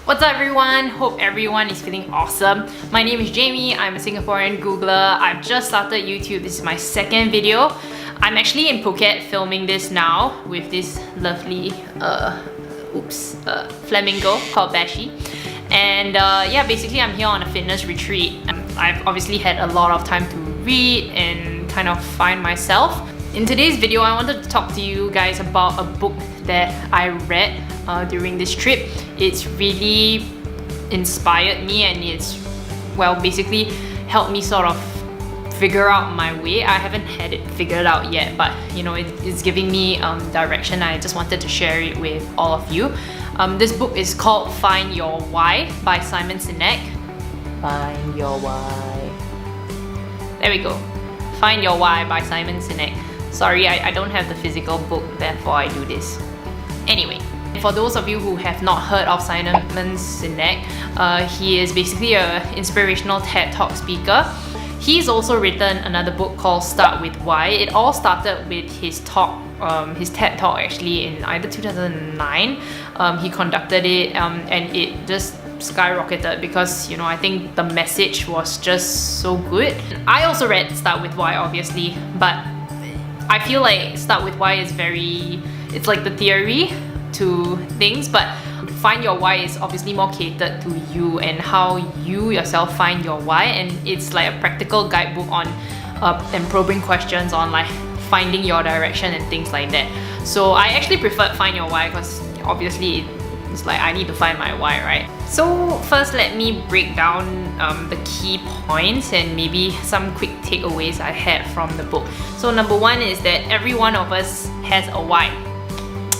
What's up everyone? Hope everyone is feeling awesome. My name is Jamie, I'm a Singaporean Googler. I've just started YouTube, this is my second video. I'm actually in Phuket filming this now with this lovely flamingo called Bashi. And yeah, basically I'm here on a fitness retreat. I've obviously had a lot of time to read and kind of find myself. In today's video, I wanted to talk to you guys about a book that I read during this trip. It's really inspired me and it's, well, basically helped me sort of figure out my way. I haven't had it figured out yet, but you know, it's giving me direction. I just wanted to share it with all of you. This book is called Find Your Why by Simon Sinek. Find Your Why. There we go. Find Your Why by Simon Sinek. Sorry, I don't have the physical book, therefore I do this. Anyway, for those of you who have not heard of Simon Sinek, he is basically an inspirational TED Talk speaker. He's also written another book called Start With Why. It all started with his talk, his TED Talk actually in either 2009. He conducted it and it just skyrocketed because, you know, I think the message was just so good. I also read Start With Why obviously, but I feel like Start With Why is it's like the theory to things, but Find Your Why is obviously more catered to you and how you yourself find your why, and it's like a practical guidebook on and probing questions on like finding your direction and things like that. So I actually preferred Find Your Why because obviously it's like I need to find my why, right? So first let me break down the key points and maybe some quick takeaways I had from the book. So number one is that every one of us has a why,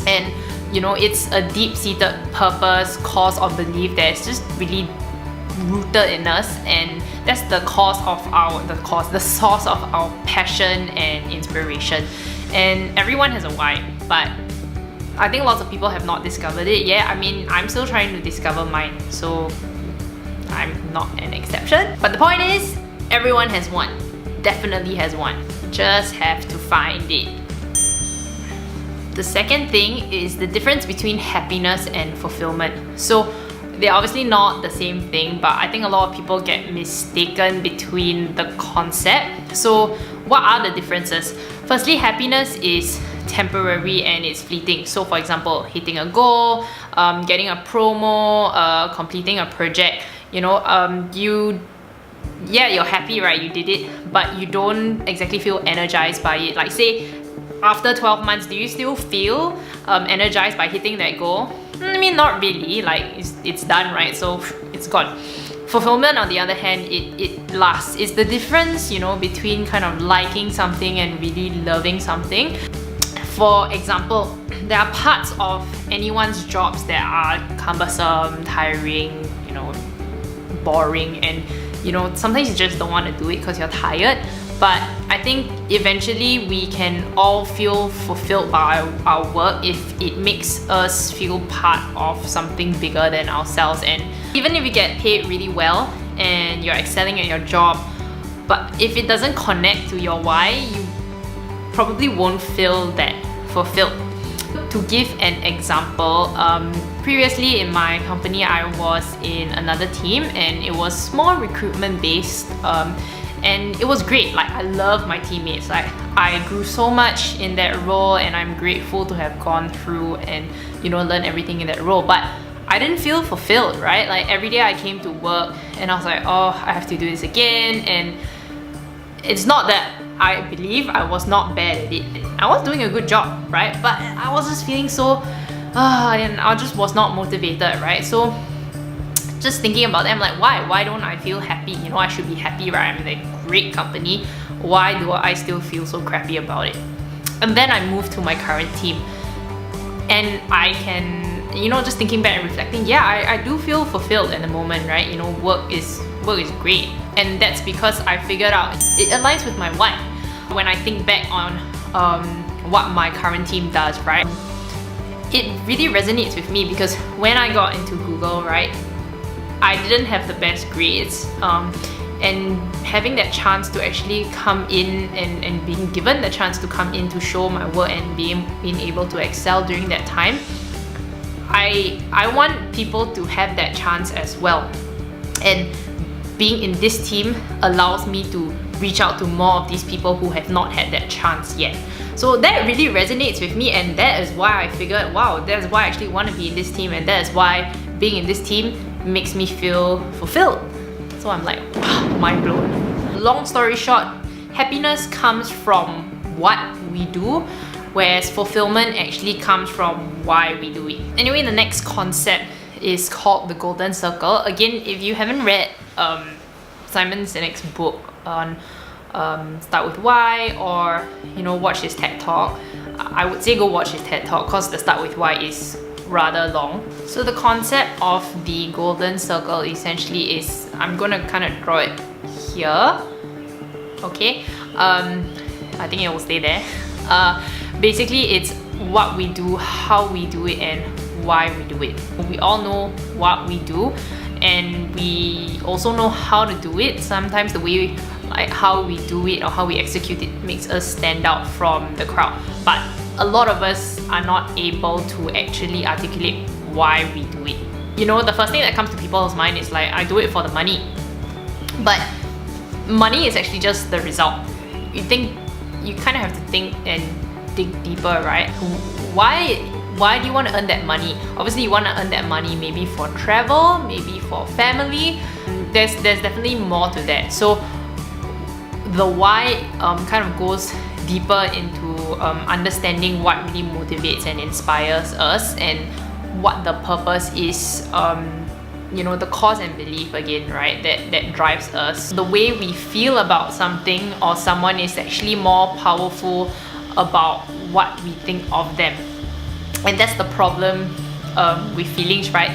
and you know, it's a deep-seated purpose, cause or belief that's just really rooted in us, and that's the source of our passion and inspiration. And everyone has a why, but I think lots of people have not discovered it yet. I mean, I'm still trying to discover mine, so I'm not an exception. But the point is, everyone has one. Definitely has one. Just have to find it. The second thing is the difference between happiness and fulfillment. So they're obviously not the same thing, but I think a lot of people get mistaken between the concept. So what are the differences? Firstly, happiness is temporary and it's fleeting. So for example, hitting a goal, getting a promo, completing a project, you know, you're happy, right? You did it, but you don't exactly feel energized by it. Like say, after 12 months, do you still feel energized by hitting that goal? I mean, not really, like it's done, right? So it's gone. Fulfillment, on the other hand, it lasts. It's the difference, you know, between kind of liking something and really loving something. For example, there are parts of anyone's jobs that are cumbersome, tiring, you know, boring, and you know, sometimes you just don't want to do it because you're tired. But I think eventually we can all feel fulfilled by our work if it makes us feel part of something bigger than ourselves. And even if you get paid really well and you're excelling at your job, but if it doesn't connect to your why, you probably won't feel that fulfilled. To give an example, previously in my company I was in another team and it was more recruitment based, and it was great. Like I love my teammates. Like I grew so much in that role and I'm grateful to have gone through and, you know, learn everything in that role. But I didn't feel fulfilled, right? Like every day I came to work and I was like, oh, I have to do this again. And it's not that I believe I was not bad at it. I was doing a good job, right? But I was just feeling so, and I just was not motivated, right? So just thinking about them, like why don't I feel happy? You know, I should be happy, right? I'm in a great company. Why do I still feel so crappy about it? And then I moved to my current team and I can, you know, just thinking back and reflecting, yeah, I do feel fulfilled at the moment, right? You know, work is great, and that's because I figured out it aligns with my why. When I think back on what my current team does, right, it really resonates with me because when I got into Google, right, I didn't have the best grades, and having that chance to actually come in and being given the chance to come in to show my work and being able to excel during that time, I want people to have that chance as well. And being in this team allows me to reach out to more of these people who have not had that chance yet. So that really resonates with me, and that is why I figured, wow, that's why I actually want to be in this team, and that is why being in this team makes me feel fulfilled. So I'm like, wow, mind blown. Long story short, happiness comes from what we do, whereas fulfillment actually comes from why we do it. Anyway, the next concept is called the golden circle. Again, if you haven't read Simon Sinek's book on Start With Why, or watch his TED Talk, I would say go watch his TED Talk, because the Start With Why is rather long. So the concept of the golden circle essentially is, I'm gonna kind of draw it here. Okay, I think it will stay there. Basically, it's what we do, how we do it, and why we do it. We all know what we do, and we also know how to do it. Sometimes the way, like how we do it or how we execute it, makes us stand out from the crowd. But a lot of us are not able to actually articulate why we do it. The first thing that comes to people's mind is like, I do it for the money. But money is actually just the result. You kind of have to think and dig deeper, right? Why do you want to earn that money? Obviously, you want to earn that money maybe for travel, maybe for family. There's definitely more to that. So the why kind of goes deeper into understanding what really motivates and inspires us, and what the purpose is, the cause and belief again, right? That drives us. The way we feel about something or someone is actually more powerful about what we think of them. And that's the problem with feelings, right?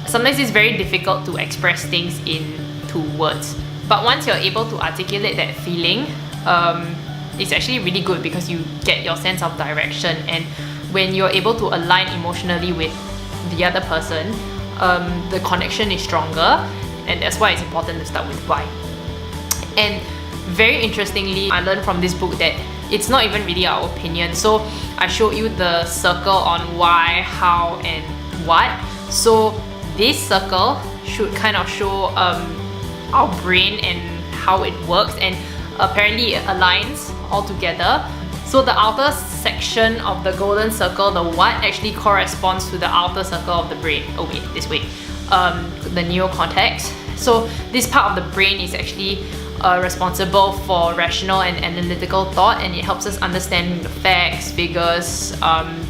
Sometimes it's very difficult to express things into words. But once you're able to articulate that feeling, it's actually really good, because you get your sense of direction. And when you're able to align emotionally with the other person, the connection is stronger, and that's why it's important to start with why. And very interestingly, I learned from this book that it's not even really our opinion. So I showed you the circle on why, how, and what. So this circle should kind of show our brain and how it works, and apparently it aligns all together. So the outer section of the golden circle, the what, actually corresponds to the outer circle of the brain. Oh wait, this way. The neocortex. So this part of the brain is actually responsible for rational and analytical thought, and it helps us understand the facts, figures,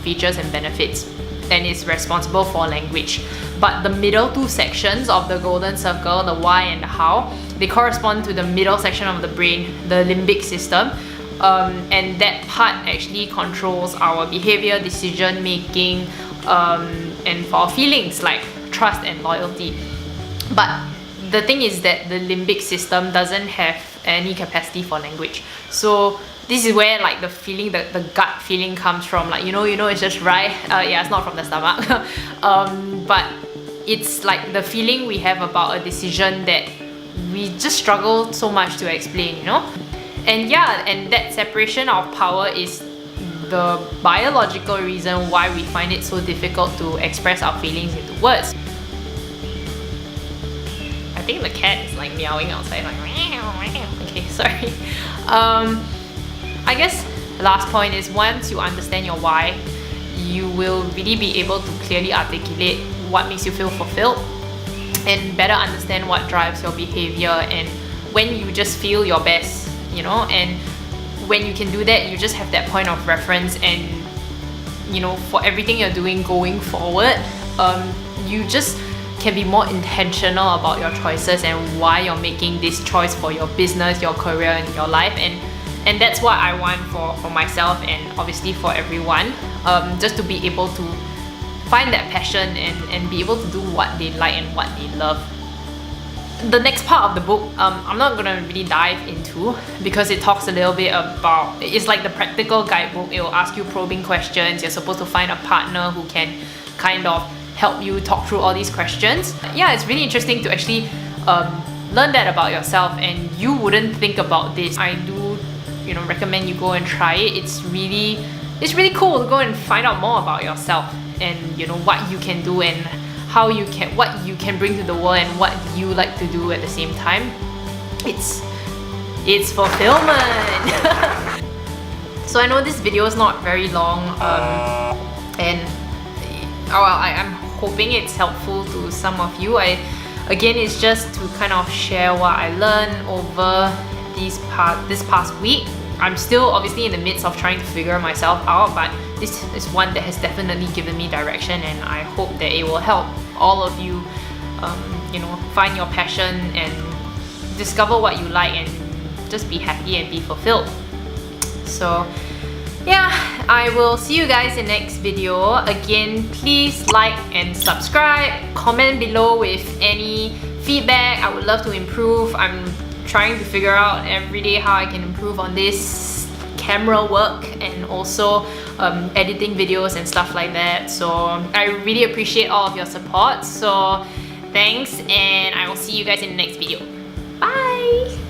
features, and benefits. And it's responsible for language. But the middle two sections of the golden circle, the why and the how, they correspond to the middle section of the brain, the limbic system. And that part actually controls our behavior, decision making, and for our feelings like trust and loyalty. But the thing is that the limbic system doesn't have any capacity for language. So this is where like the feeling, the gut feeling comes from. Like, it's just right. Yeah, it's not from the stomach. But it's like the feeling we have about a decision that we just struggle so much to explain, And yeah, and that separation of power is the biological reason why we find it so difficult to express our feelings into words. I think the cat is like meowing outside, like meow, meow. Okay, sorry. I guess the last point is, once you understand your why, you will really be able to clearly articulate what makes you feel fulfilled, and better understand what drives your behavior, and when you just feel your best, and when you can do that, you just have that point of reference, and for everything you're doing going forward, you just can be more intentional about your choices and why you're making this choice for your business, your career, and your life. And that's what I want for myself, and obviously for everyone, just to be able to find that passion and be able to do what they like and what they love. The next part of the book, I'm not gonna really dive into, because it talks a little bit about, it's like the practical guidebook. It will ask you probing questions. You're supposed to find a partner who can kind of help you talk through all these questions. Yeah, it's really interesting to actually learn that about yourself, and you wouldn't think about this. I do, recommend you go and try it. It's really cool to go and find out more about yourself and what you can do and what you can bring to the world and what you like to do at the same time. It's fulfillment. So I know this video is not very long, and I'm hoping it's helpful to some of you. Again, it's just to kind of share what I learned over this past week. I'm still obviously in the midst of trying to figure myself out, but this is one that has definitely given me direction, and I hope that it will help all of you, find your passion and discover what you like and just be happy and be fulfilled. So yeah, I will see you guys in the next video. Again, please like and subscribe. Comment below with any feedback. I would love to improve. I'm trying to figure out every day how I can improve on this camera work and also editing videos and stuff like that. So I really appreciate all of your support. So thanks, and I will see you guys in the next video. Bye!